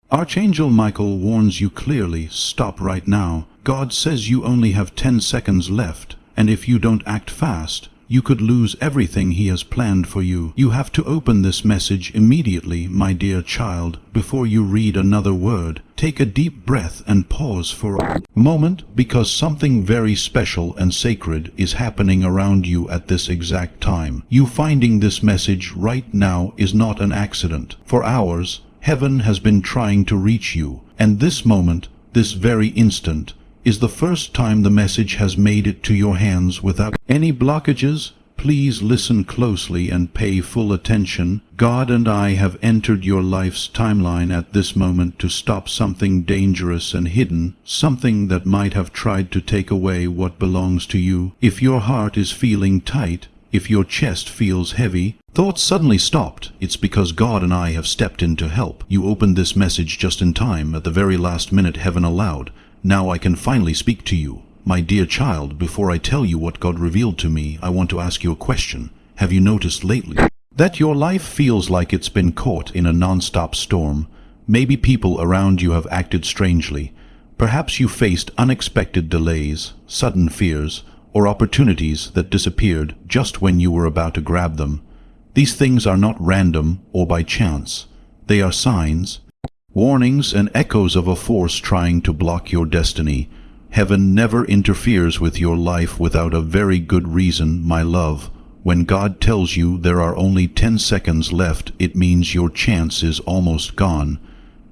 Archangel Michael warns you clearly, stop right now. God says you only have 10 seconds left, and if you don't act fast, you could lose everything he has planned for you. You have to open this message immediately, my dear child, before you read another word. Take a deep breath and pause for a moment, because something very special and sacred is happening around you at this exact time. You finding this message right now is not an accident. For hours, heaven has been trying to reach you, and this moment, this very instant, is the first time the message has made it to your hands without any blockages. Please listen closely and pay full attention. God and I have entered your life's timeline at this moment to stop something dangerous and hidden, something that might have tried to take away what belongs to you. If your heart is feeling tight, if your chest feels heavy, thoughts suddenly stopped, it's because God and I have stepped in to help. You opened this message just in time, at the very last minute heaven allowed. Now I can finally speak to you. My dear child, before I tell you what God revealed to me, I want to ask you a question. Have you noticed lately that your life feels like it's been caught in a non-stop storm? Maybe people around you have acted strangely. Perhaps you faced unexpected delays, sudden fears, or opportunities that disappeared just when you were about to grab them. These things are not random or by chance. They are signs, warnings, and echoes of a force trying to block your destiny. Heaven never interferes with your life without a very good reason, my love. When God tells you there are only 10 seconds left, it means your chance is almost gone.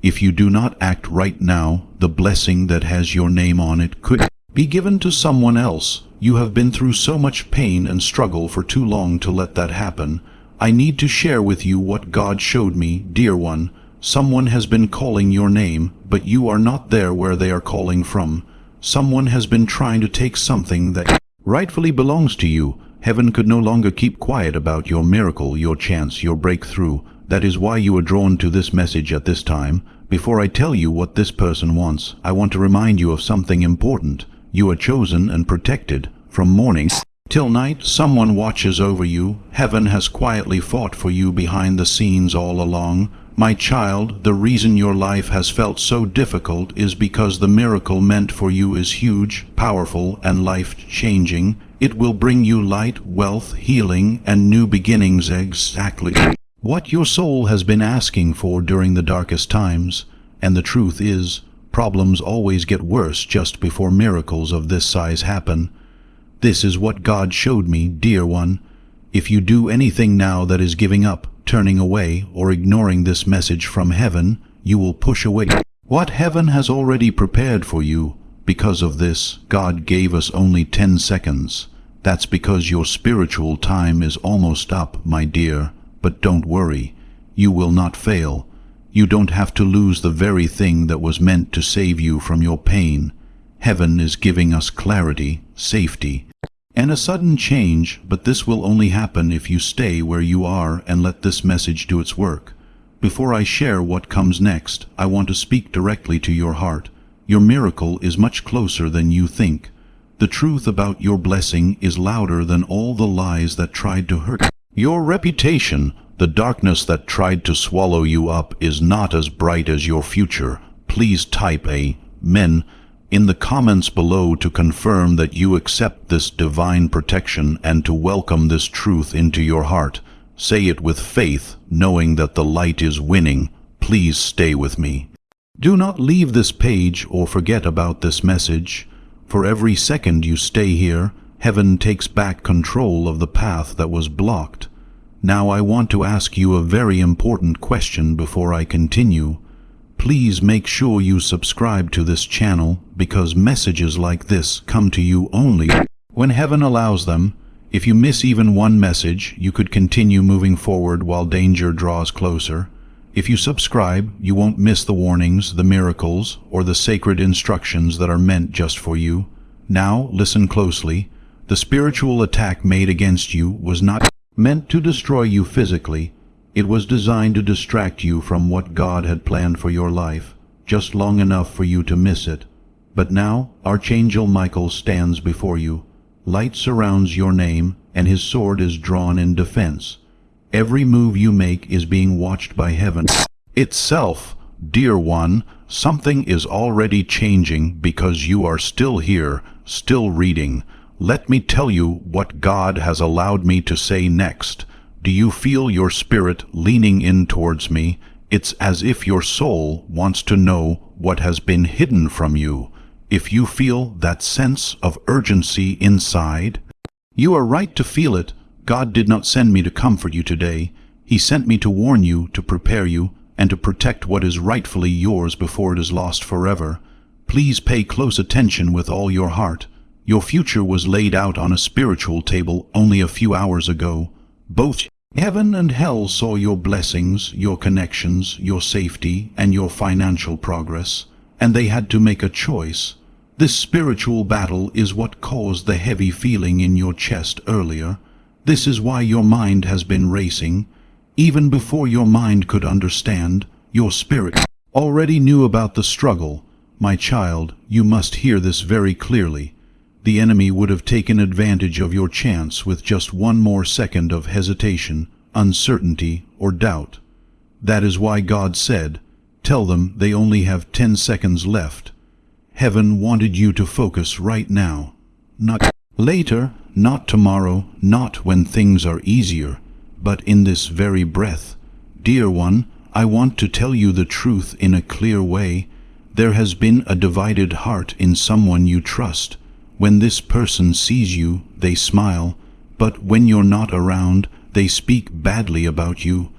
If you do not act right now, the blessing that has your name on it could be given to someone else. You have been through so much pain and struggle for too long to let that happen. I need to share with you what God showed me, dear one. Someone has been calling your name, but you are not there where they are calling from. Someone has been trying to take something that rightfully belongs to you. Heaven could no longer keep quiet about your miracle, your chance, your breakthrough. That is why you are drawn to this message at this time. Before I tell you what this person wants, I want to remind you of something important. You are chosen and protected. From morning till night, someone watches over you. Heaven has quietly fought for you behind the scenes all along. My child, the reason your life has felt so difficult is because the miracle meant for you is huge, powerful, and life-changing. It will bring you light, wealth, healing, and new beginnings, exactly what your soul has been asking for during the darkest times. And the truth is, problems always get worse just before miracles of this size happen. This is what God showed me, dear one. If you do anything now that is giving up, turning away, or ignoring this message from heaven, you will push away what heaven has already prepared for you. Because of this, God gave us only 10 seconds. That's because your spiritual time is almost up, my dear. But don't worry, you will not fail. You don't have to lose the very thing that was meant to save you from your pain. Heaven is giving us clarity, safety, and a sudden change, but this will only happen if you stay where you are and let this message do its work. Before I share what comes next, I want to speak directly to your heart. Your miracle is much closer than you think. The truth about your blessing is louder than all the lies that tried to hurt your reputation. The darkness that tried to swallow you up is not as bright as your future. Please type Amen in the comments below to confirm that you accept this divine protection and to welcome this truth into your heart. Say it with faith, knowing that the light is winning. Please stay with me. Do not leave this page or forget about this message. For every second you stay here, heaven takes back control of the path that was blocked. Now I want to ask you a very important question before I continue. Please make sure you subscribe to this channel, because messages like this come to you only when heaven allows them. If you miss even one message, you could continue moving forward while danger draws closer. If you subscribe, you won't miss the warnings, the miracles, or the sacred instructions that are meant just for you. Now, listen closely. The spiritual attack made against you was not meant to destroy you physically. It was designed to distract you from what God had planned for your life, just long enough for you to miss it. But now, Archangel Michael stands before you. Light surrounds your name, and his sword is drawn in defense. Every move you make is being watched by heaven itself. Dear one, something is already changing because you are still here, still reading. Let me tell you what God has allowed me to say next. Do you feel your spirit leaning in towards me? It's as if your soul wants to know what has been hidden from you. If you feel that sense of urgency inside, you are right to feel it. God did not send me to comfort you today. He sent me to warn you, to prepare you, and to protect what is rightfully yours before it is lost forever. Please pay close attention with all your heart. Your future was laid out on a spiritual table only a few hours ago. Both heaven and hell saw your blessings, your connections, your safety, and your financial progress, and they had to make a choice. This spiritual battle is what caused the heavy feeling in your chest earlier. This is why your mind has been racing. Even before your mind could understand, your spirit already knew about the struggle. My child, you must hear this very clearly. The enemy would have taken advantage of your chance with just one more second of hesitation, uncertainty, or doubt. That is why God said, "Tell them they only have 10 seconds left." Heaven wanted you to focus right now. Not later, not tomorrow, not when things are easier, but in this very breath. Dear one, I want to tell you the truth in a clear way. There has been a divided heart in someone you trust. When this person sees you, they smile, but when you're not around, they speak badly about you.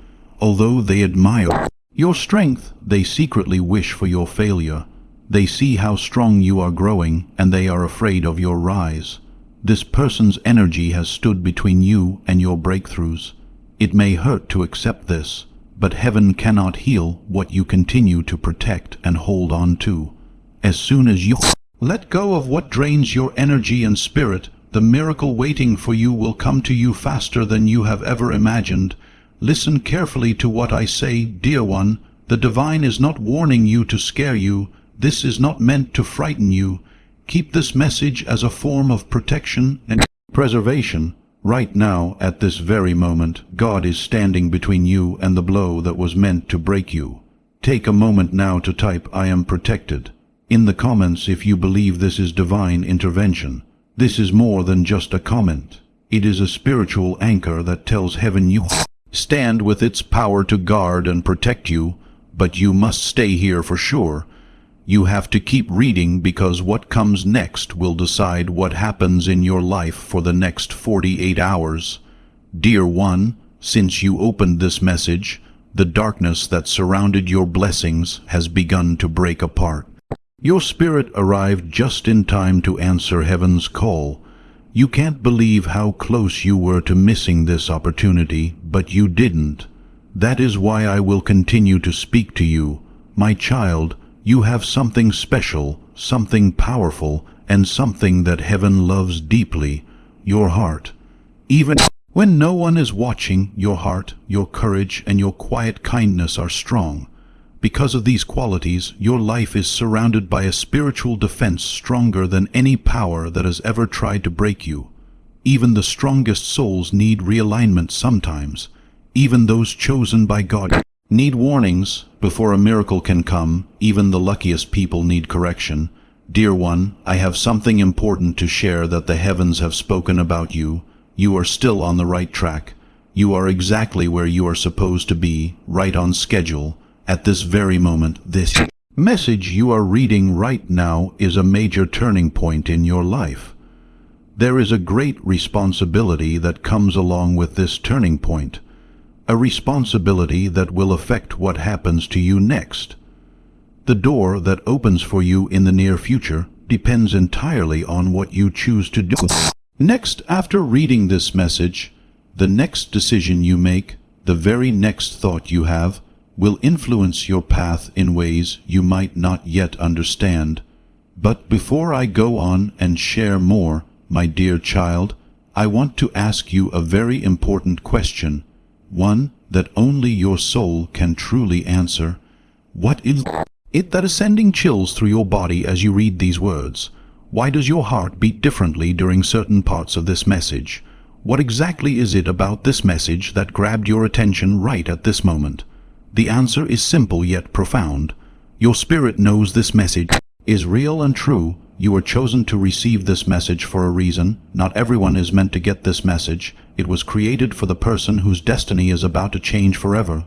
Although they admire your strength, they secretly wish for your failure. They see how strong you are growing, and they are afraid of your rise. This person's energy has stood between you and your breakthroughs. It may hurt to accept this, but heaven cannot heal what you continue to protect and hold on to. As soon as you let go of what drains your energy and spirit, the miracle waiting for you will come to you faster than you have ever imagined. Listen carefully to what I say, dear one. The divine is not warning you to scare you. This is not meant to frighten you. Keep this message as a form of protection and preservation. Right now, at this very moment, God is standing between you and the blow that was meant to break you. Take a moment now to type, "I am protected," in the comments if you believe this is divine intervention. This is more than just a comment. It is a spiritual anchor that tells heaven you stand with its power to guard and protect you, but you must stay here for sure. You have to keep reading because what comes next will decide what happens in your life for the next 48 hours. Dear one, since you opened this message, the darkness that surrounded your blessings has begun to break apart. Your spirit arrived just in time to answer heaven's call. You can't believe how close you were to missing this opportunity, but you didn't. That is why I will continue to speak to you. My child, you have something special, something powerful, and something that heaven loves deeply, your heart. Even when no one is watching, your heart, your courage, and your quiet kindness are strong. Because of these qualities, your life is surrounded by a spiritual defense stronger than any power that has ever tried to break you. Even the strongest souls need realignment sometimes. Even those chosen by God need warnings before a miracle can come. Even the luckiest people need correction. Dear one, I have something important to share that the heavens have spoken about you. You are still on the right track. You are exactly where you are supposed to be, right on schedule. At this very moment, this message you are reading right now is a major turning point in your life. There is a great responsibility that comes along with this turning point. A responsibility that will affect what happens to you next. The door that opens for you in the near future depends entirely on what you choose to do. Next, after reading this message, the next decision you make, the very next thought you have, will influence your path in ways you might not yet understand. But before I go on and share more, my dear child, I want to ask you a very important question. One that only your soul can truly answer. What is it that is sending chills through your body as you read these words? Why does your heart beat differently during certain parts of this message? What exactly is it about this message that grabbed your attention right at this moment? The answer is simple yet profound. Your spirit knows this message is real and true. You were chosen to receive this message for a reason. Not everyone is meant to get this message. It was created for the person whose destiny is about to change forever.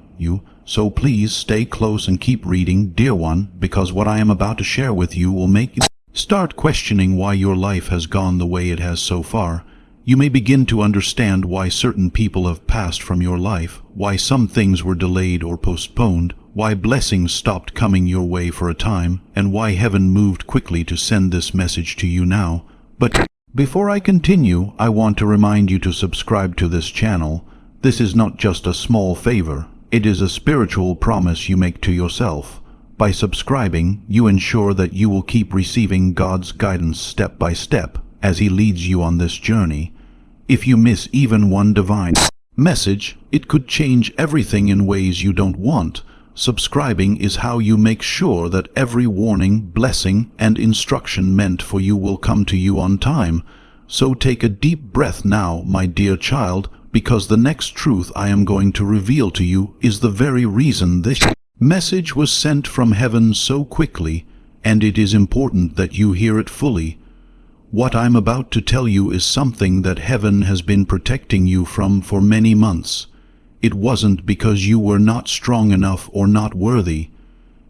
So please stay close and keep reading, dear one, because what I am about to share with you will make you start questioning why your life has gone the way it has so far. You may begin to understand why certain people have passed from your life, why some things were delayed or postponed, why blessings stopped coming your way for a time, and why heaven moved quickly to send this message to you now. But before I continue, I want to remind you to subscribe to this channel. This is not just a small favor. It is a spiritual promise you make to yourself. By subscribing, you ensure that you will keep receiving God's guidance step by step as He leads you on this journey. If you miss even one divine message, it could change everything in ways you don't want. Subscribing is how you make sure that every warning, blessing, and instruction meant for you will come to you on time. So take a deep breath now, my dear child, because the next truth I am going to reveal to you is the very reason this message was sent from heaven so quickly, and it is important that you hear it fully. What I'm about to tell you is something that heaven has been protecting you from for many months. It wasn't because you were not strong enough or not worthy.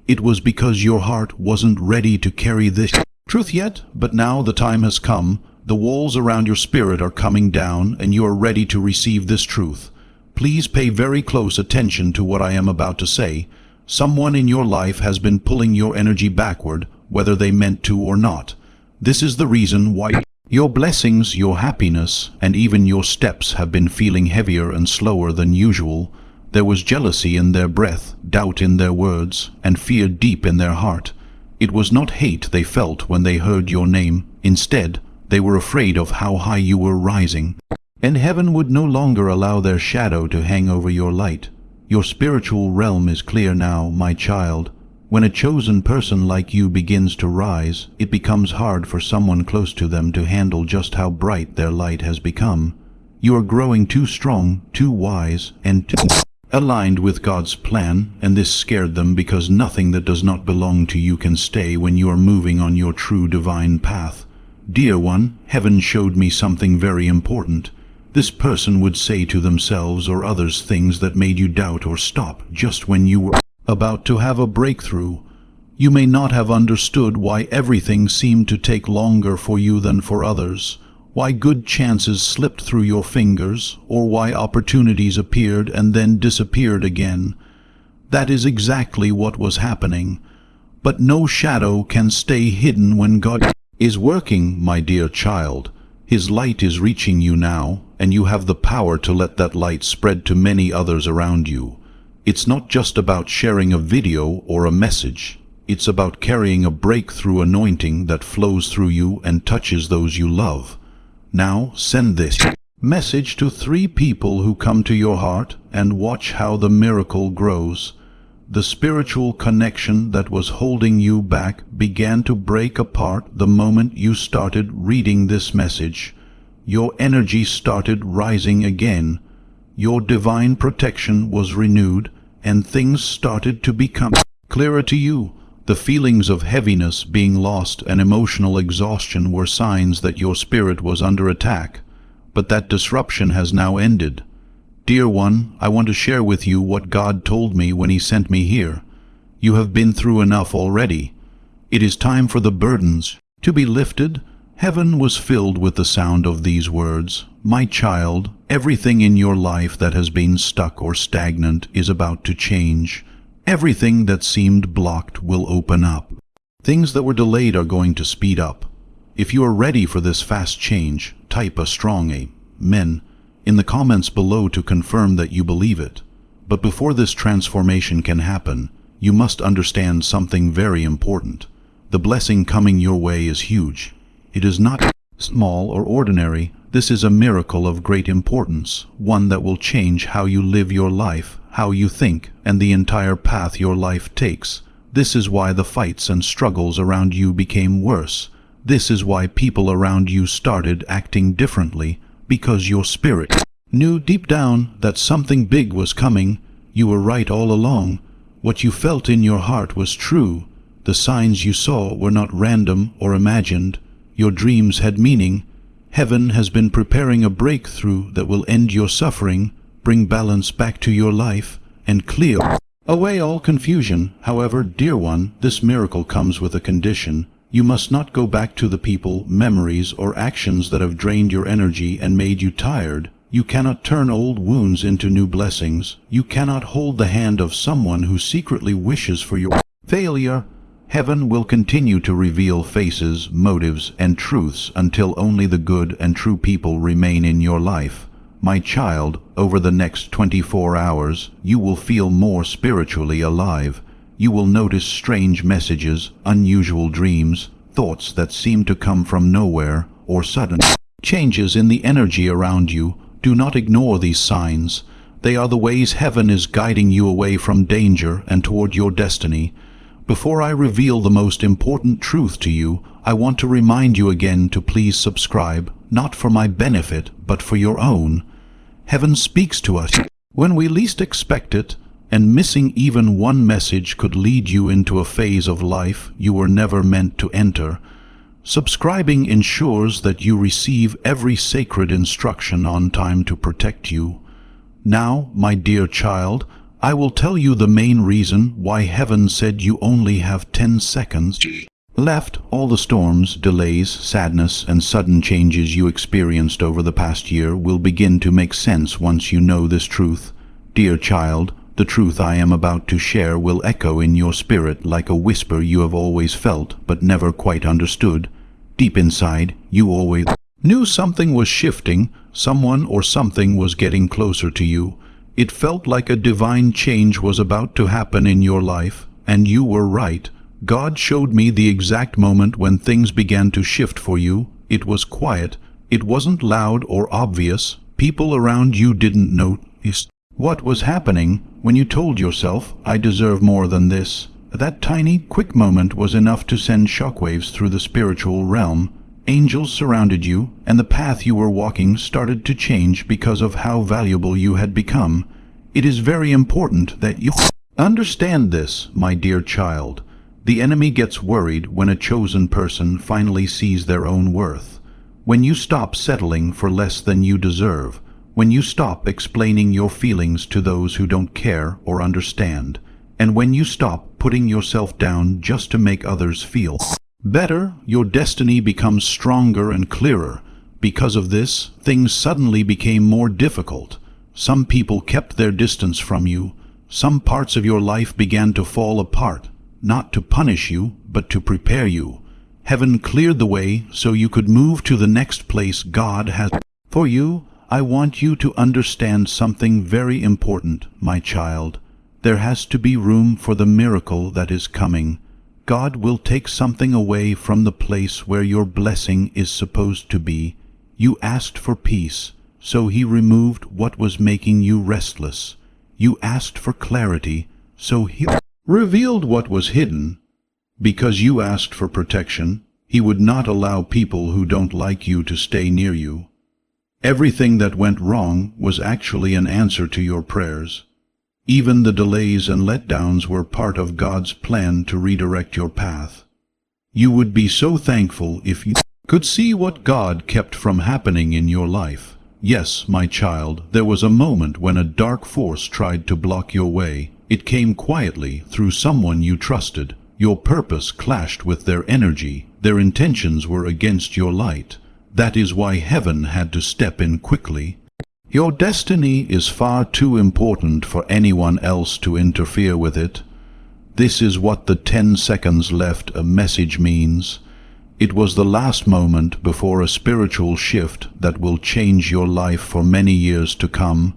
It was because your heart wasn't ready to carry this truth yet, but now the time has come. The walls around your spirit are coming down, and you are ready to receive this truth. Please pay very close attention to what I am about to say. Someone in your life has been pulling your energy backward, whether they meant to or not. This is the reason why your blessings, your happiness, and even your steps have been feeling heavier and slower than usual. There was jealousy in their breath, doubt in their words, and fear deep in their heart. It was not hate they felt when they heard your name. Instead, they were afraid of how high you were rising, and heaven would no longer allow their shadow to hang over your light. Your spiritual realm is clear now, my child. When a chosen person like you begins to rise, it becomes hard for someone close to them to handle just how bright their light has become. You are growing too strong, too wise, and too aligned with God's plan, and this scared them because nothing that does not belong to you can stay when you are moving on your true divine path. Dear one, heaven showed me something very important. This person would say to themselves or others things that made you doubt or stop just when you were about to have a breakthrough. You may not have understood why everything seemed to take longer for you than for others, why good chances slipped through your fingers, or why opportunities appeared and then disappeared again. That is exactly what was happening. But no shadow can stay hidden when God is working, my dear child. His light is reaching you now, and you have the power to let that light spread to many others around you. It's not just about sharing a video or a message. It's about carrying a breakthrough anointing that flows through you and touches those you love. Now send this message to 3 people who come to your heart and watch how the miracle grows. The spiritual connection that was holding you back began to break apart the moment you started reading this message. Your energy started rising again. Your divine protection was renewed, and things started to become clearer to you. The feelings of heaviness, being lost, and emotional exhaustion were signs that your spirit was under attack. But that disruption has now ended. Dear one, I want to share with you what God told me when He sent me here. You have been through enough already. It is time for the burdens to be lifted. Heaven was filled with the sound of these words. My child, everything in your life that has been stuck or stagnant is about to change. Everything that seemed blocked will open up. Things that were delayed are going to speed up. If you are ready for this fast change, type a strong Amen in the comments below to confirm that you believe it. But before this transformation can happen, you must understand something very important. The blessing coming your way is huge. It is not small or ordinary. This is a miracle of great importance, one that will change how you live your life, how you think, and the entire path your life takes. This is why the fights and struggles around you became worse. This is why people around you started acting differently, because your spirit knew deep down that something big was coming. You were right all along. What you felt in your heart was true. The signs you saw were not random or imagined. Your dreams had meaning. Heaven has been preparing a breakthrough that will end your suffering, bring balance back to your life, and clear away all confusion. However, dear one, this miracle comes with a condition. You must not go back to the people, memories, or actions that have drained your energy and made you tired. You cannot turn old wounds into new blessings. You cannot hold the hand of someone who secretly wishes for your failure. Heaven will continue to reveal faces, motives, and truths until only the good and true people remain in your life. My child, over the next 24 hours, you will feel more spiritually alive. You will notice strange messages, unusual dreams, thoughts that seem to come from nowhere, or sudden changes in the energy around you. Do not ignore these signs. They are the ways heaven is guiding you away from danger and toward your destiny. Before I reveal the most important truth to you, I want to remind you again to please subscribe, not for my benefit, but for your own. Heaven speaks to us when we least expect it, and missing even one message could lead you into a phase of life you were never meant to enter. Subscribing ensures that you receive every sacred instruction on time to protect you. Now, my dear child, I will tell you the main reason why heaven said you only have 10 seconds left. All the storms, delays, sadness, and sudden changes you experienced over the past year will begin to make sense once you know this truth. Dear child, the truth I am about to share will echo in your spirit like a whisper you have always felt but never quite understood. Deep inside, you always knew something was shifting, someone or something was getting closer to you. It felt like a divine change was about to happen in your life, and you were right. God showed me the exact moment when things began to shift for you. It was quiet. It wasn't loud or obvious. People around you didn't notice what was happening. When you told yourself, I deserve more than this, that tiny, quick moment was enough to send shockwaves through the spiritual realm. Angels surrounded you, and the path you were walking started to change because of how valuable you had become. It is very important that you understand this, my dear child. The enemy gets worried when a chosen person finally sees their own worth. When you stop settling for less than you deserve, when you stop explaining your feelings to those who don't care or understand, and when you stop putting yourself down just to make others feel better, your destiny becomes stronger and clearer. Because of this, things suddenly became more difficult. Some people kept their distance from you. Some parts of your life began to fall apart, not to punish you, but to prepare you. Heaven cleared the way so you could move to the next place God has for you. I want you to understand something very important, my child. There has to be room for the miracle that is coming. God will take something away from the place where your blessing is supposed to be. You asked for peace, so He removed what was making you restless. You asked for clarity, so He revealed what was hidden. Because you asked for protection, He would not allow people who don't like you to stay near you. Everything that went wrong was actually an answer to your prayers. Even the delays and letdowns were part of God's plan to redirect your path. You would be so thankful if you could see what God kept from happening in your life. Yes, my child, there was a moment when a dark force tried to block your way. It came quietly through someone you trusted. Your purpose clashed with their energy. Their intentions were against your light. That is why heaven had to step in quickly. Your destiny is far too important for anyone else to interfere with it. This is what the 10 seconds left a message means. It was the last moment before a spiritual shift that will change your life for many years to come.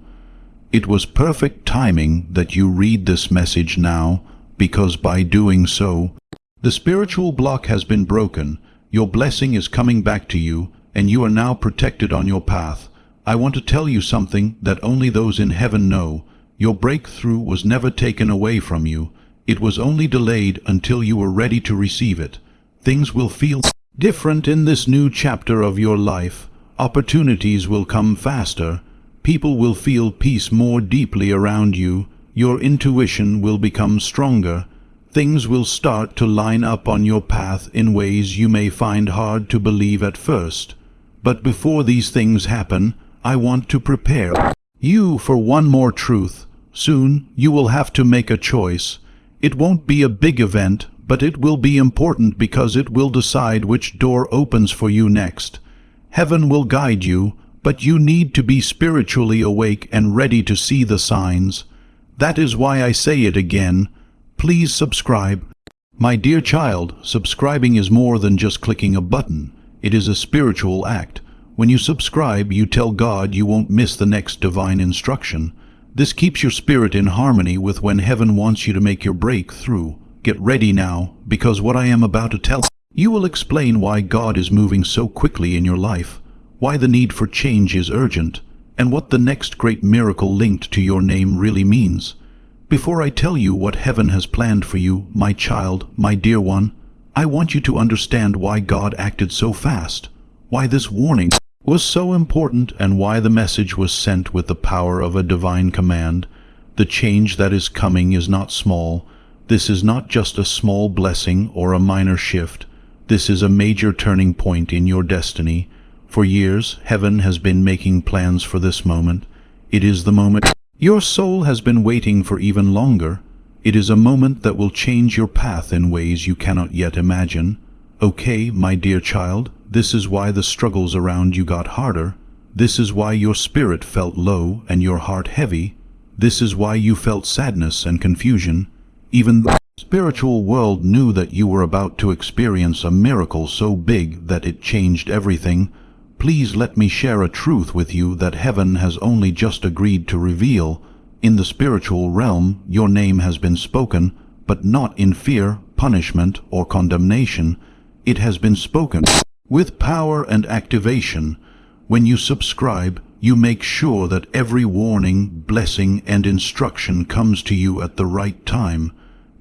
It was perfect timing that you read this message now, because by doing so, the spiritual block has been broken. Your blessing is coming back to you, and you are now protected on your path. I want to tell you something that only those in heaven know. Your breakthrough was never taken away from you. It was only delayed until you were ready to receive it. Things will feel different in this new chapter of your life. Opportunities will come faster. People will feel peace more deeply around you. your intuition will become stronger. Things will start to line up on your path in ways you may find hard to believe at first. But before these things happen, I want to prepare you for one more truth. Soon, you will have to make a choice. It won't be a big event, but it will be important because it will decide which door opens for you next. Heaven will guide you, but you need to be spiritually awake and ready to see the signs. That is why I say it again. Please subscribe. My dear child, subscribing is more than just clicking a button. It is a spiritual act. When you subscribe, you tell God you won't miss the next divine instruction. This keeps your spirit in harmony with when heaven wants you to make your breakthrough. Get ready now, because what I am about to tell you will explain why God is moving so quickly in your life, why the need for change is urgent, and what the next great miracle linked to your name really means. Before I tell you what heaven has planned for you, my child, my dear one, I want you to understand why God acted so fast, why this warning was so important, and why the message was sent with the power of a divine command. The change that is coming is not small. This is not just a small blessing or a minor shift. This is a major turning point in your destiny. For years, heaven has been making plans for this moment. It is the moment your soul has been waiting for even longer. It is a moment that will change your path in ways you cannot yet imagine. Okay, my dear child, this is why the struggles around you got harder. This is why your spirit felt low and your heart heavy. This is why you felt sadness and confusion. Even the spiritual world knew that you were about to experience a miracle so big that it changed everything. Please let me share a truth with you that heaven has only just agreed to reveal. In the spiritual realm, your name has been spoken, but not in fear, punishment, or condemnation. It has been spoken with power and activation. When you subscribe, you make sure that every warning, blessing, and instruction comes to you at the right time.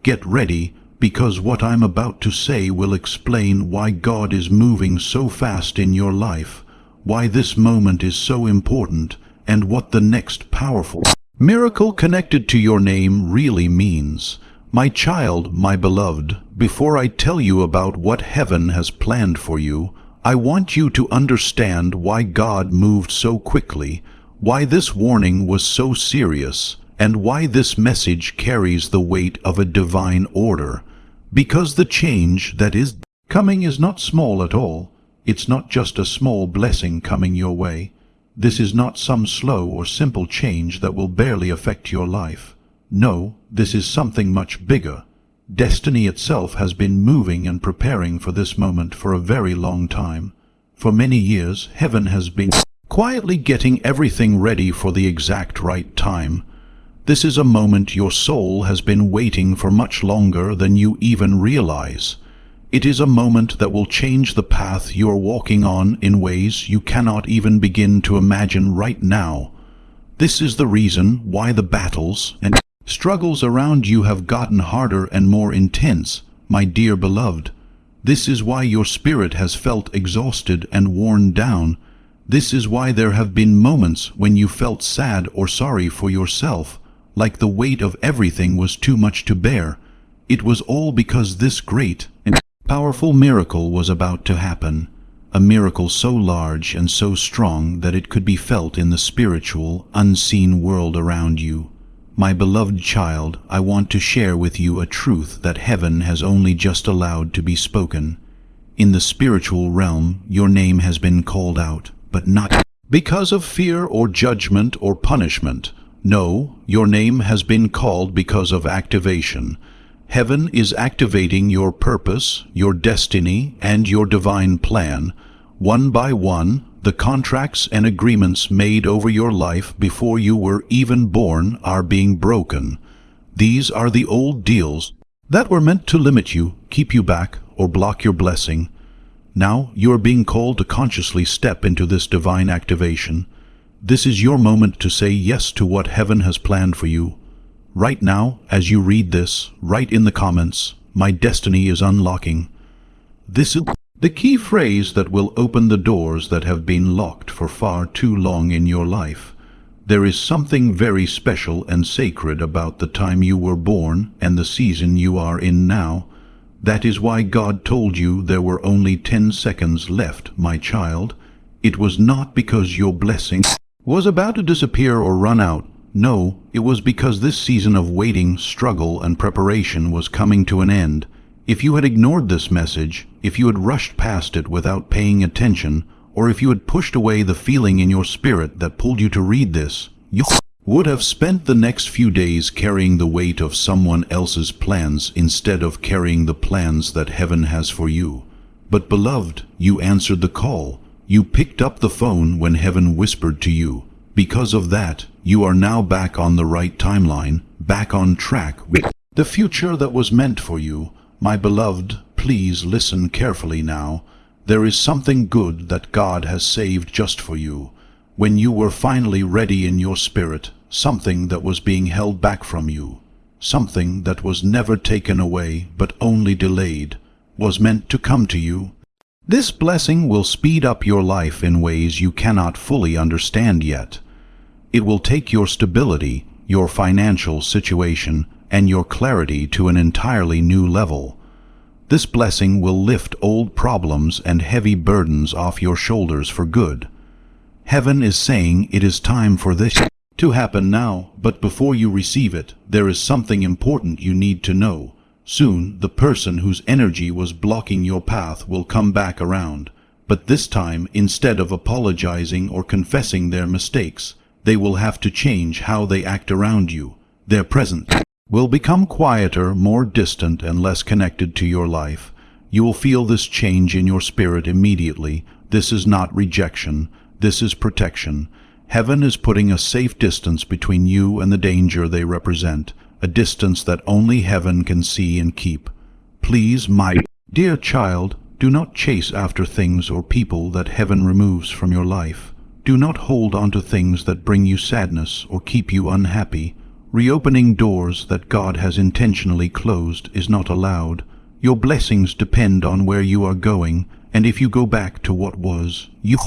Get ready, because what I'm about to say will explain why God is moving so fast in your life, why this moment is so important, and what the next powerful miracle connected to your name really means. My child, my beloved, before I tell you about what heaven has planned for you, I want you to understand why God moved so quickly, why this warning was so serious, and why this message carries the weight of a divine order. Because the change that is coming is not small at all. It's not just a small blessing coming your way. This is not some slow or simple change that will barely affect your life. No, this is something much bigger. Destiny itself has been moving and preparing for this moment for a very long time. For many years, heaven has been quietly getting everything ready for the exact right time. This is a moment your soul has been waiting for much longer than you even realize. It is a moment that will change the path you are walking on in ways you cannot even begin to imagine right now. This is the reason why the battles and struggles around you have gotten harder and more intense, my dear beloved. This is why your spirit has felt exhausted and worn down. This is why there have been moments when you felt sad or sorry for yourself, like the weight of everything was too much to bear. It was all because this great and powerful miracle was about to happen. A miracle so large and so strong that it could be felt in the spiritual, unseen world around you. My beloved child, I want to share with you a truth that heaven has only just allowed to be spoken. In the spiritual realm, your name has been called out, but not because of fear or judgment or punishment. No, your name has been called because of activation. Heaven is activating your purpose, your destiny, and your divine plan. One by one, the contracts and agreements made over your life before you were even born are being broken. These are the old deals that were meant to limit you, keep you back, or block your blessing. Now you are being called to consciously step into this divine activation. This is your moment to say yes to what heaven has planned for you. Right now, as you read this, write in the comments, "My destiny is unlocking." This is the key phrase that will open the doors that have been locked for far too long in your life. There is something very special and sacred about the time you were born and the season you are in now. That is why God told you there were only 10 seconds left, my child. It was not because your blessing was about to disappear or run out. No, it was because this season of waiting, struggle, and preparation was coming to an end. If you had ignored this message, if you had rushed past it without paying attention, or if you had pushed away the feeling in your spirit that pulled you to read this, you would have spent the next few days carrying the weight of someone else's plans instead of carrying the plans that heaven has for you. But beloved, you answered the call. You picked up the phone when heaven whispered to you. Because of that, you are now back on the right timeline, back on track with the future that was meant for you. My beloved, please listen carefully now. There is something good that God has saved just for you. When you were finally ready in your spirit, something that was being held back from you, something that was never taken away but only delayed, was meant to come to you. This blessing will speed up your life in ways you cannot fully understand yet. It will take your stability, your financial situation, and your clarity to an entirely new level. This blessing will lift old problems and heavy burdens off your shoulders for good. Heaven is saying it is time for this to happen now, but before you receive it, there is something important you need to know. Soon, the person whose energy was blocking your path will come back around, but this time, instead of apologizing or confessing their mistakes, they will have to change how they act around you. Their presence will become quieter, more distant, and less connected to your life. You will feel this change in your spirit immediately. This is not rejection. This is protection. Heaven is putting a safe distance between you and the danger they represent, a distance that only heaven can see and keep. Please, my dear child, do not chase after things or people that heaven removes from your life. Do not hold on to things that bring you sadness or keep you unhappy. Reopening doors that God has intentionally closed is not allowed. Your blessings depend on where you are going, and if you go back to what was, you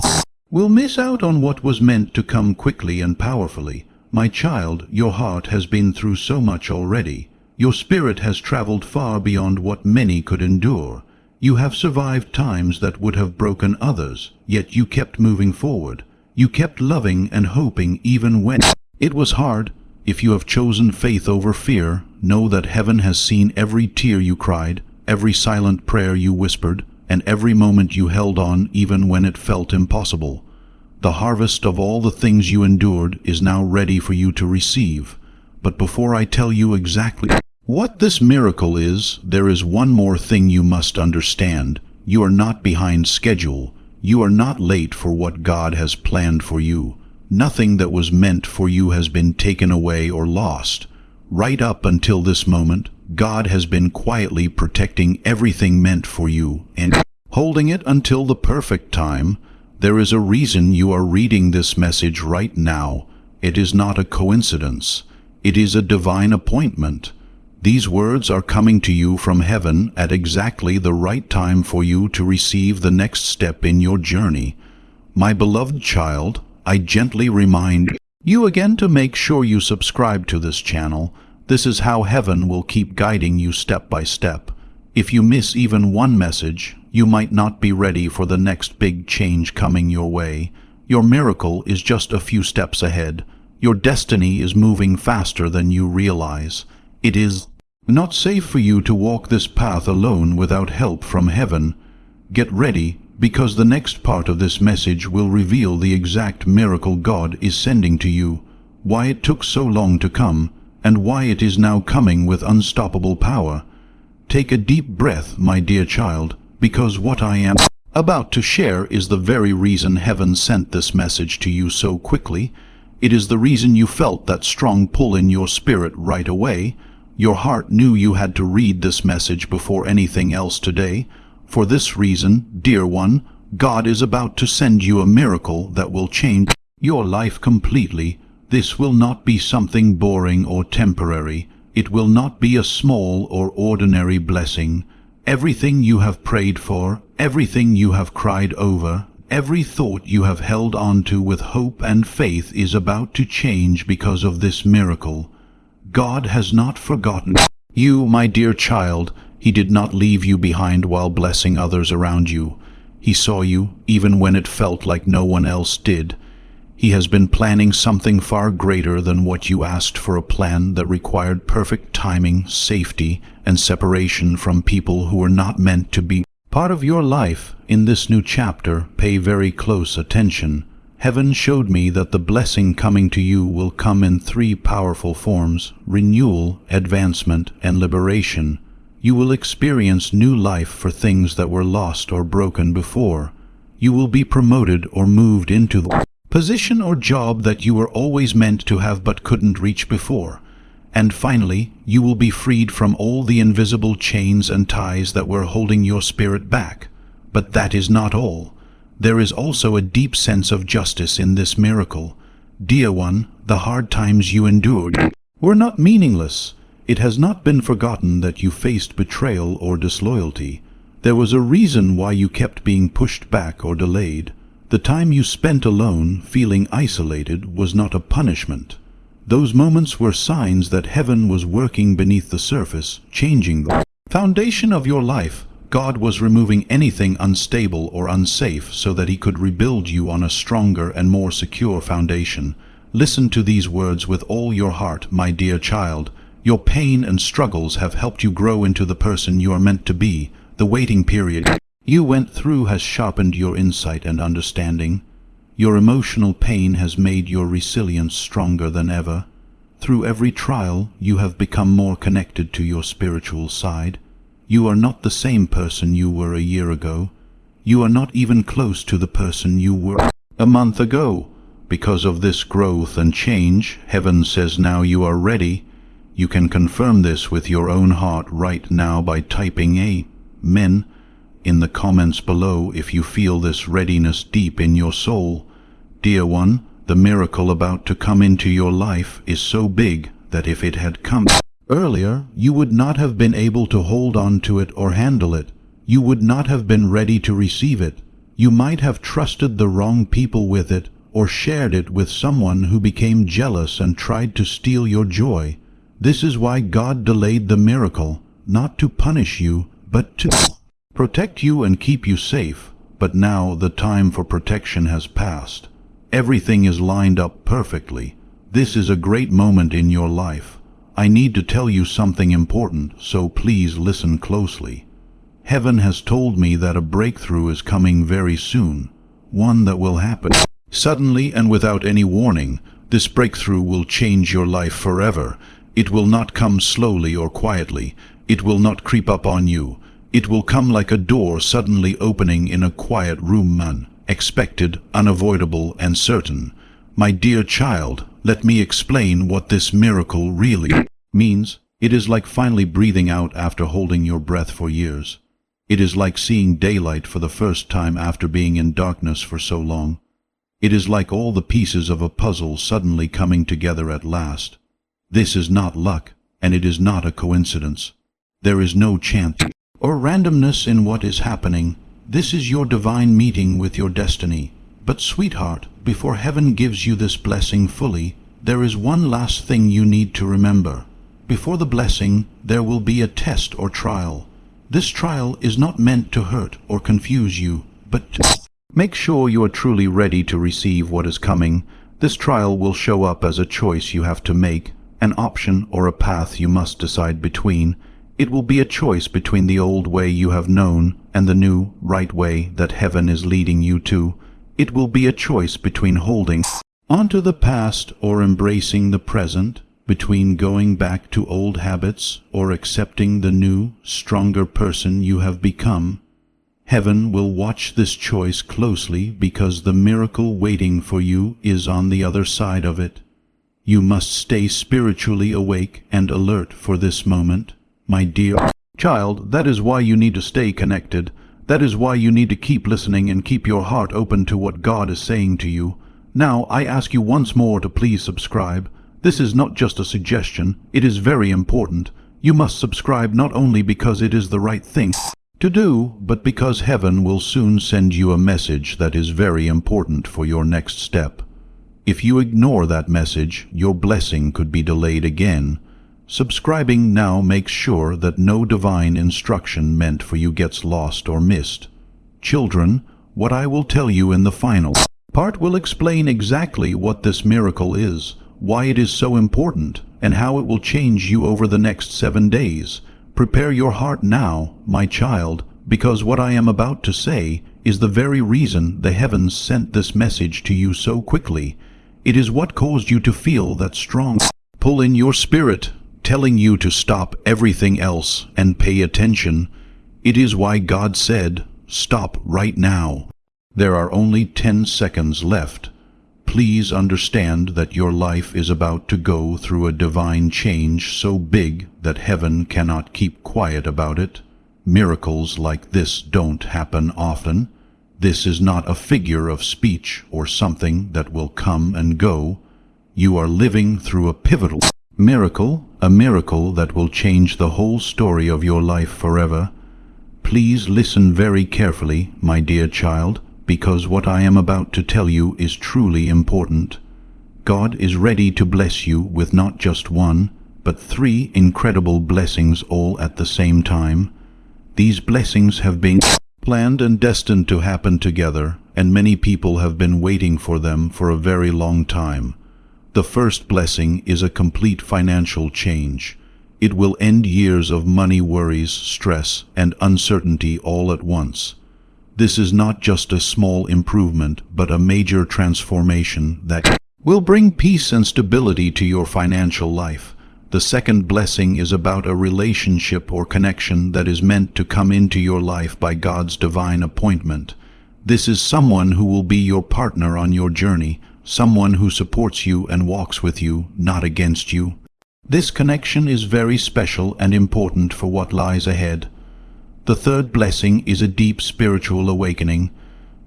will miss out on what was meant to come quickly and powerfully. My child, your heart has been through so much already. Your spirit has traveled far beyond what many could endure. You have survived times that would have broken others, yet you kept moving forward. You kept loving and hoping even when it was hard. If you have chosen faith over fear, know that heaven has seen every tear you cried, every silent prayer you whispered, and every moment you held on even when it felt impossible. The harvest of all the things you endured is now ready for you to receive. But before I tell you exactly what this miracle is, there is one more thing you must understand. You are not behind schedule. You are not late for what God has planned for you. Nothing that was meant for you has been taken away or lost. Right up until this moment, God has been quietly protecting everything meant for you and holding it until the perfect time. There is a reason you are reading this message right now. It is not a coincidence. It is a divine appointment. These words are coming to you from heaven at exactly the right time for you to receive the next step in your journey. My beloved child, I gently remind you again to make sure you subscribe to this channel. This is how heaven will keep guiding you step by step. If you miss even one message, you might not be ready for the next big change coming your way. Your miracle is just a few steps ahead. Your destiny is moving faster than you realize. It is not safe for you to walk this path alone without help from heaven. Get ready, because the next part of this message will reveal the exact miracle God is sending to you, why it took so long to come, and why it is now coming with unstoppable power. Take a deep breath, my dear child, because what I am about to share is the very reason heaven sent this message to you so quickly. It is the reason you felt that strong pull in your spirit right away. Your heart knew you had to read this message before anything else today. For this reason, dear one, God is about to send you a miracle that will change your life completely. This will not be something boring or temporary. It will not be a small or ordinary blessing. Everything you have prayed for, everything you have cried over, Every thought you have held on to with hope and faith is about to change because of this miracle. God has not forgotten you, my dear child. He did not leave you behind while blessing others around you. He saw you, even when it felt like no one else did. He has been planning something far greater than what you asked for, a plan that required perfect timing, safety, and separation from people who were not meant to be part of your life. In this new chapter, pay very close attention. Heaven showed me that the blessing coming to you will come in 3 powerful forms: renewal, advancement, and liberation. You will experience new life for things that were lost or broken before. You will be promoted or moved into the position or job that you were always meant to have but couldn't reach before. And finally, you will be freed from all the invisible chains and ties that were holding your spirit back. But that is not all. There is also a deep sense of justice in this miracle. Dear one, the hard times you endured were not meaningless. It has not been forgotten that you faced betrayal or disloyalty. There was a reason why you kept being pushed back or delayed. The time you spent alone, feeling isolated, was not a punishment. Those moments were signs that heaven was working beneath the surface, changing the foundation of your life. God was removing anything unstable or unsafe so that he could rebuild you on a stronger and more secure foundation. Listen to these words with all your heart, my dear child. Your pain and struggles have helped you grow into the person you are meant to be. The waiting period you went through has sharpened your insight and understanding. Your emotional pain has made your resilience stronger than ever. Through every trial, you have become more connected to your spiritual side. You are not the same person you were a year ago. You are not even close to the person you were a month ago. Because of this growth and change, heaven says now you are ready. You can confirm this with your own heart right now by typing Amen in the comments below if you feel this readiness deep in your soul. Dear one, the miracle about to come into your life is so big that if it had come earlier, you would not have been able to hold on to it or handle it. You would not have been ready to receive it. You might have trusted the wrong people with it, or shared it with someone who became jealous and tried to steal your joy. This is why God delayed the miracle, not to punish you, but to protect you and keep you safe. But now the time for protection has passed. Everything is lined up perfectly. This is a great moment in your life. I need to tell you something important, so please listen closely. Heaven has told me that a breakthrough is coming very soon, one that will happen suddenly and without any warning. This breakthrough will change your life forever. It will not come slowly or quietly. It will not creep up on you. It will come like a door suddenly opening in a quiet room, unexpected, unavoidable, and certain. My dear child, let me explain what this miracle really means. It is like finally breathing out after holding your breath for years. It is like seeing daylight for the first time after being in darkness for so long. It is like all the pieces of a puzzle suddenly coming together at last. This is not luck, and it is not a coincidence. There is no chance or randomness in what is happening. This is your divine meeting with your destiny. But sweetheart, before heaven gives you this blessing fully, there is one last thing you need to remember. Before the blessing, there will be a test or trial. This trial is not meant to hurt or confuse you, but to make sure you are truly ready to receive what is coming. This trial will show up as a choice you have to make, an option or a path you must decide between. It will be a choice between the old way you have known and the new, right way that heaven is leading you to. It will be a choice between holding onto the past or embracing the present, between going back to old habits or accepting the new, stronger person you have become. Heaven will watch this choice closely because the miracle waiting for you is on the other side of it. You must stay spiritually awake and alert for this moment. My dear child, that is why you need to stay connected. That is why you need to keep listening and keep your heart open to what God is saying to you. Now, I ask you once more to please subscribe. This is not just a suggestion, it is very important. You must subscribe not only because it is the right thing to do, but because heaven will soon send you a message that is very important for your next step. If you ignore that message, your blessing could be delayed again. Subscribing now makes sure that no divine instruction meant for you gets lost or missed. Children, what I will tell you in the final part will explain exactly what this miracle is, why it is so important, and how it will change you over the next 7 days. Prepare your heart now, my child, because what I am about to say is the very reason the heavens sent this message to you so quickly. It is what caused you to feel that strong pull in your spirit, telling you to stop everything else and pay attention. It is why God said, "Stop right now." There are only 10 seconds left. Please understand that your life is about to go through a divine change so big that heaven cannot keep quiet about it. Miracles like this don't happen often. This is not a figure of speech or something that will come and go. You are living through a pivotal miracle, a miracle that will change the whole story of your life forever. Please listen very carefully, my dear child, because what I am about to tell you is truly important. God is ready to bless you with not just one, but 3 incredible blessings all at the same time. These blessings have been planned and destined to happen together, and many people have been waiting for them for a very long time. The first blessing is a complete financial change. It will end years of money worries, stress, and uncertainty all at once. This is not just a small improvement, but a major transformation that will bring peace and stability to your financial life. The second blessing is about a relationship or connection that is meant to come into your life by God's divine appointment. This is someone who will be your partner on your journey, someone who supports you and walks with you, not against you. This connection is very special and important for what lies ahead. The third blessing is a deep spiritual awakening.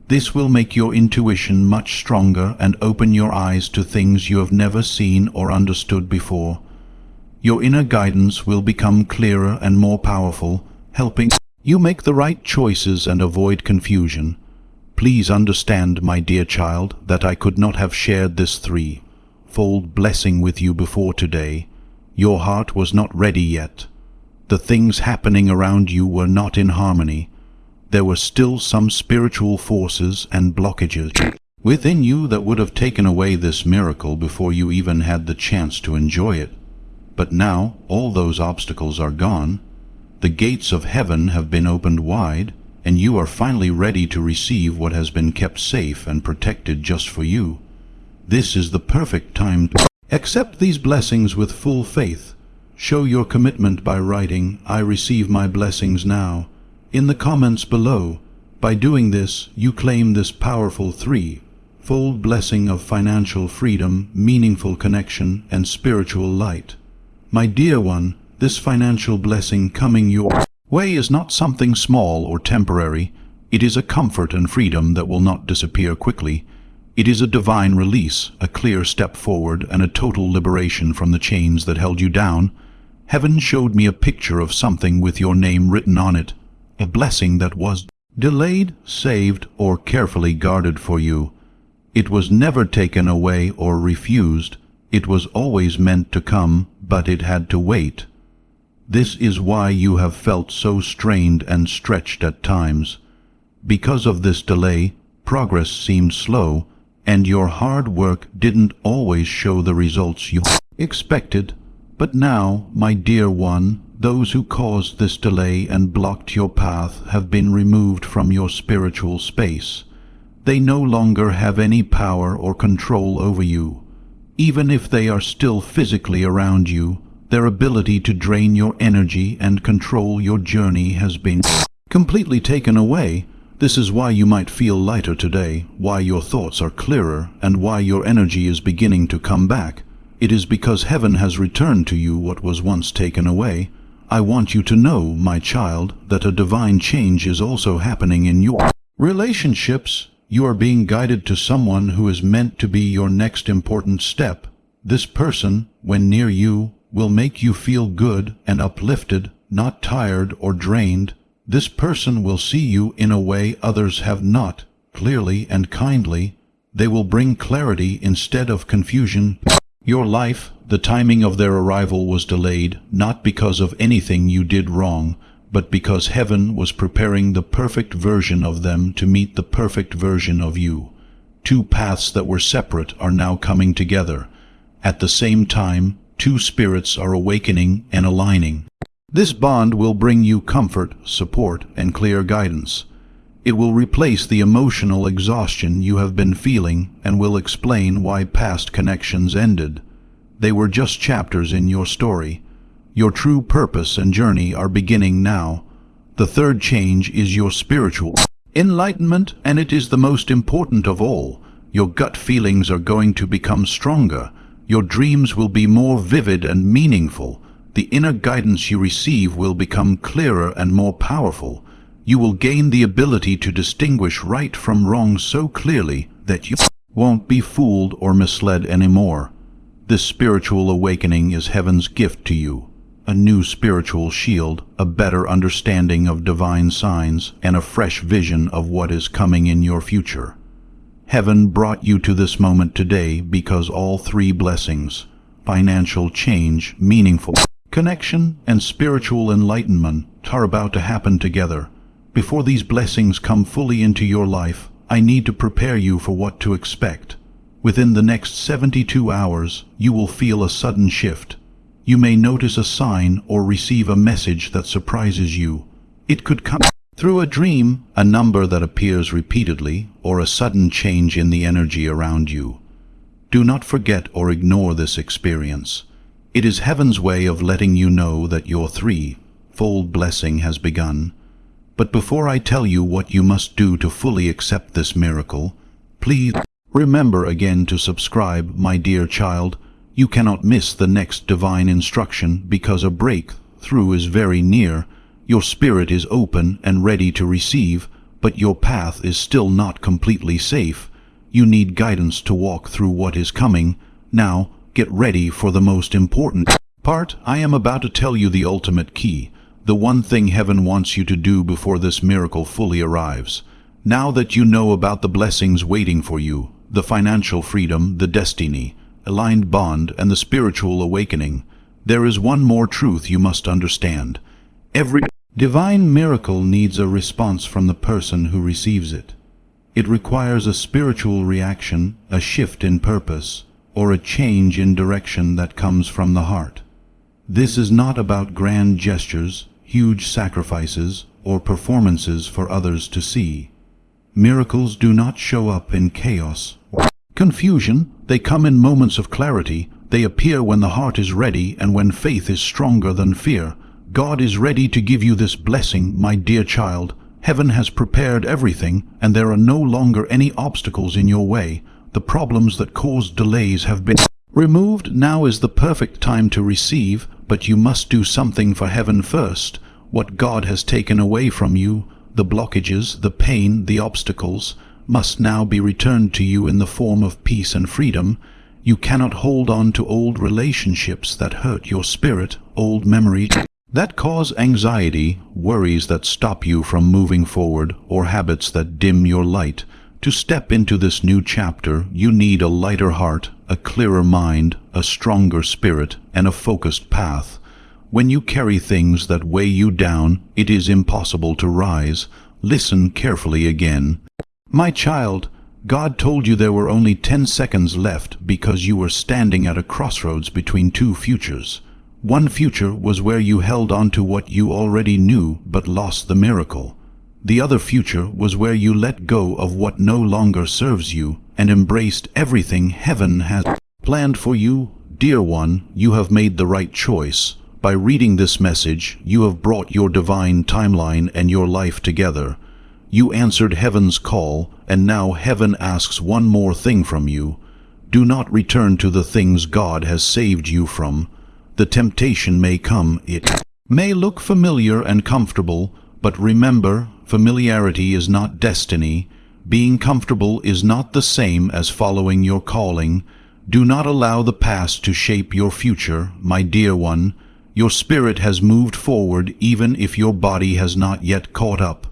This will make your intuition much stronger and open your eyes to things you have never seen or understood before. Your inner guidance will become clearer and more powerful, helping you make the right choices and avoid confusion. Please understand, my dear child, that I could not have shared this 3-fold blessing with you before today. Your heart was not ready yet. The things happening around you were not in harmony. There were still some spiritual forces and blockages within you that would have taken away this miracle before you even had the chance to enjoy it. But now all those obstacles are gone. The gates of heaven have been opened wide, and you are finally ready to receive what has been kept safe and protected just for you. This is the perfect time to accept these blessings with full faith. Show your commitment by writing, "I receive my blessings now," in the comments below. By doing this, you claim this powerful 3-fold blessing of financial freedom, meaningful connection, and spiritual light. My dear one, this financial blessing coming your way is not something small or temporary. It is a comfort and freedom that will not disappear quickly. It is a divine release, a clear step forward, and a total liberation from the chains that held you down. Heaven showed me a picture of something with your name written on it, a blessing that was delayed, saved, or carefully guarded for you. It was never taken away or refused. It was always meant to come, but it had to wait. This is why you have felt so strained and stretched at times. Because of this delay, progress seemed slow, and your hard work didn't always show the results you expected. But now, my dear one, those who caused this delay and blocked your path have been removed from your spiritual space. They no longer have any power or control over you. Even if they are still physically around you, their ability to drain your energy and control your journey has been completely taken away. This is why you might feel lighter today, why your thoughts are clearer, and why your energy is beginning to come back. It is because heaven has returned to you what was once taken away. I want you to know, my child, that a divine change is also happening in your relationships. You are being guided to someone who is meant to be your next important step. This person, when near you, will make you feel good and uplifted, not tired or drained. This person will see you in a way others have not, clearly and kindly. They will bring clarity instead of confusion. Your life, the timing of their arrival was delayed, not because of anything you did wrong, but because heaven was preparing the perfect version of them to meet the perfect version of you. Two paths that were separate are now coming together. At the same time, two spirits are awakening and aligning. This bond will bring you comfort, support, and clear guidance. It will replace the emotional exhaustion you have been feeling and will explain why past connections ended. They were just chapters in your story. Your true purpose and journey are beginning now. The third change is your spiritual enlightenment, and it is the most important of all. Your gut feelings are going to become stronger. Your dreams will be more vivid and meaningful. The inner guidance you receive will become clearer and more powerful. You will gain the ability to distinguish right from wrong so clearly that you won't be fooled or misled anymore. This spiritual awakening is heaven's gift to you. A new spiritual shield, a better understanding of divine signs, and a fresh vision of what is coming in your future. Heaven brought you to this moment today because all three blessings, financial change, meaningful connection, and spiritual enlightenment, are about to happen together. Before these blessings come fully into your life, I need to prepare you for what to expect. Within the next 72 hours, you will feel a sudden shift. You may notice a sign or receive a message that surprises you. It could come through a dream, a number that appears repeatedly, or a sudden change in the energy around you. Do not forget or ignore this experience. It is heaven's way of letting you know that your threefold blessing has begun. But before I tell you what you must do to fully accept this miracle, please remember again to subscribe, my dear child. You cannot miss the next divine instruction because a breakthrough is very near. Your spirit is open and ready to receive, but your path is still not completely safe. You need guidance to walk through what is coming. Now, get ready for the most important part. I am about to tell you the ultimate key, the one thing heaven wants you to do before this miracle fully arrives. Now that you know about the blessings waiting for you, the financial freedom, the destiny, aligned bond, and the spiritual awakening, there is one more truth you must understand. Every divine miracle needs a response from the person who receives it. It requires a spiritual reaction, a shift in purpose, or a change in direction that comes from the heart. This is not about grand gestures, huge sacrifices, or performances for others to see. Miracles do not show up in chaos or confusion. They come in moments of clarity. They appear when the heart is ready and when faith is stronger than fear. God is ready to give you this blessing, my dear child. Heaven has prepared everything, and there are no longer any obstacles in your way. The problems that caused delays have been removed. Now is the perfect time to receive, but you must do something for heaven first. What God has taken away from you, the blockages, the pain, the obstacles, must now be returned to you in the form of peace and freedom. You cannot hold on to old relationships that hurt your spirit, old memories that cause anxiety, worries that stop you from moving forward, or habits that dim your light. To step into this new chapter, you need a lighter heart, a clearer mind, a stronger spirit, and a focused path. When you carry things that weigh you down, it is impossible to rise. Listen carefully again. My child, God told you there were only 10 seconds left because you were standing at a crossroads between two futures. One future was where you held on to what you already knew but lost the miracle. The other future was where you let go of what no longer serves you and embraced everything heaven has planned for you. Dear one, you have made the right choice. By reading this message, you have brought your divine timeline and your life together. You answered heaven's call, and now heaven asks one more thing from you. Do not return to the things God has saved you from. The temptation may come. It may look familiar and comfortable, but remember, familiarity is not destiny. Being comfortable is not the same as following your calling. Do not allow the past to shape your future, my dear one. Your spirit has moved forward even if your body has not yet caught up.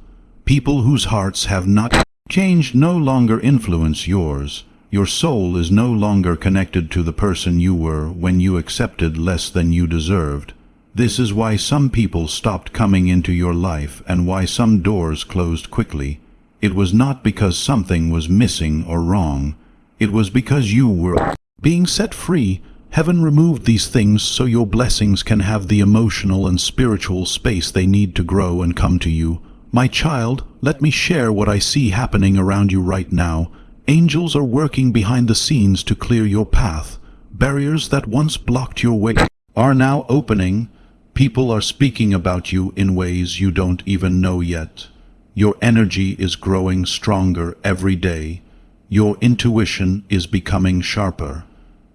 People whose hearts have not changed no longer influence yours. Your soul is no longer connected to the person you were when you accepted less than you deserved. This is why some people stopped coming into your life and why some doors closed quickly. It was not because something was missing or wrong. It was because you were being set free. Heaven removed these things so your blessings can have the emotional and spiritual space they need to grow and come to you. My child, let me share what I see happening around you right now. Angels are working behind the scenes to clear your path. Barriers that once blocked your way are now opening. People are speaking about you in ways you don't even know yet. Your energy is growing stronger every day. Your intuition is becoming sharper.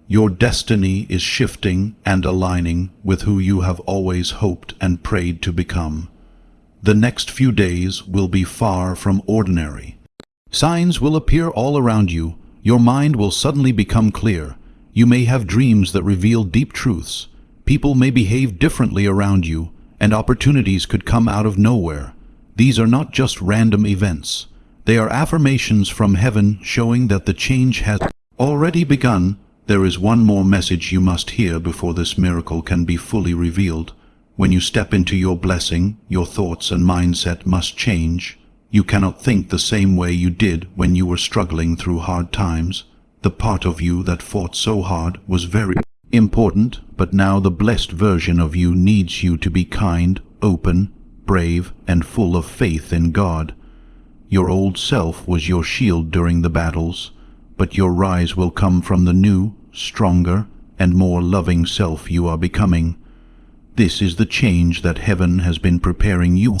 Your destiny is shifting and aligning with who you have always hoped and prayed to become. The next few days will be far from ordinary. Signs will appear all around you. Your mind will suddenly become clear. You may have dreams that reveal deep truths. People may behave differently around you, and opportunities could come out of nowhere. These are not just random events. They are affirmations from heaven showing that the change has already begun. There is one more message you must hear before this miracle can be fully revealed. When you step into your blessing, your thoughts and mindset must change. You cannot think the same way you did when you were struggling through hard times. The part of you that fought so hard was very important, but now the blessed version of you needs you to be kind, open, brave, and full of faith in God. Your old self was your shield during the battles, but your rise will come from the new, stronger, and more loving self you are becoming. This is the change that heaven has been preparing you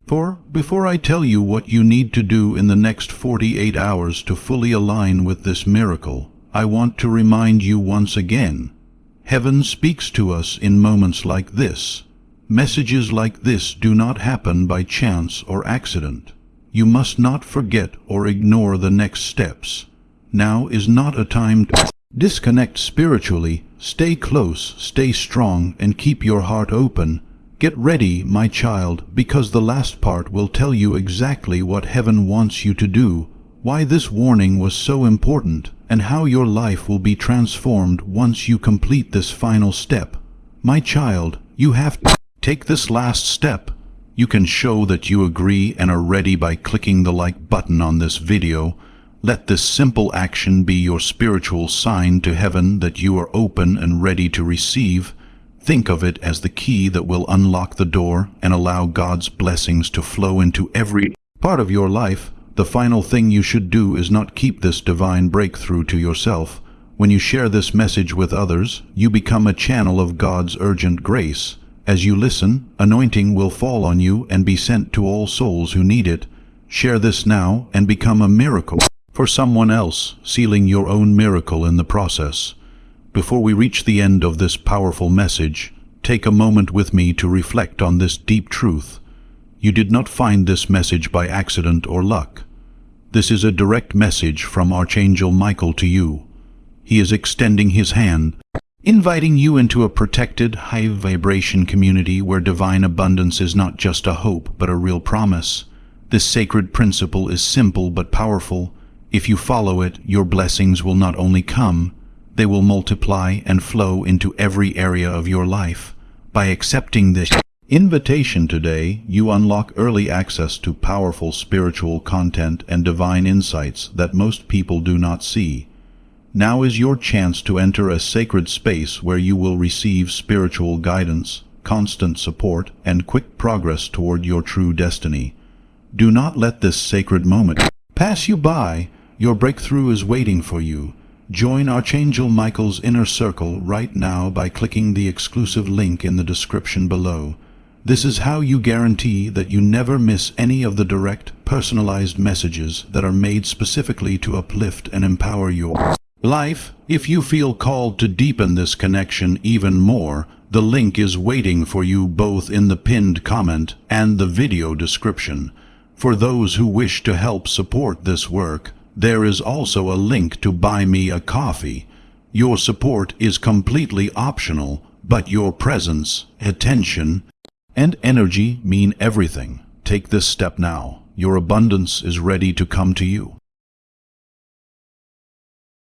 for. Before I tell you what you need to do in the next 48 hours to fully align with this miracle, I want to remind you once again, heaven speaks to us in moments like this. Messages like this do not happen by chance or accident. You must not forget or ignore the next steps. Now is not a time to disconnect spiritually. Stay close, stay strong, and keep your heart open. Get ready, my child, because the last part will tell you exactly what heaven wants you to do, why this warning was so important, and how your life will be transformed once you complete this final step. My child, you have to take this last step. You can show that you agree and are ready by clicking the like button on this video. Let this simple action be your spiritual sign to heaven that you are open and ready to receive. Think of it as the key that will unlock the door and allow God's blessings to flow into every part of your life. The final thing you should do is not keep this divine breakthrough to yourself. When you share this message with others, you become a channel of God's urgent grace. As you listen, anointing will fall on you and be sent to all souls who need it. Share this now and become a miracle for someone else, sealing your own miracle in the process. Before we reach the end of this powerful message, take a moment with me to reflect on this deep truth. You did not find this message by accident or luck. This is a direct message from Archangel Michael to you. He is extending his hand, inviting you into a protected, high-vibration community where divine abundance is not just a hope but a real promise. This sacred principle is simple but powerful. If you follow it, your blessings will not only come, they will multiply and flow into every area of your life. By accepting this invitation today, you unlock early access to powerful spiritual content and divine insights that most people do not see. Now is your chance to enter a sacred space where you will receive spiritual guidance, constant support, and quick progress toward your true destiny. Do not let this sacred moment pass you by. Your breakthrough is waiting for you. Join Archangel Michael's inner circle right now by clicking the exclusive link in the description below. This is how you guarantee that you never miss any of the direct, personalized messages that are made specifically to uplift and empower your life. If you feel called to deepen this connection even more, the link is waiting for you both in the pinned comment and the video description. For those who wish to help support this work, there is also a link to buy me a coffee. Your support is completely optional, But your presence, attention, and energy mean everything. Take this step now. Your abundance is ready to come to you.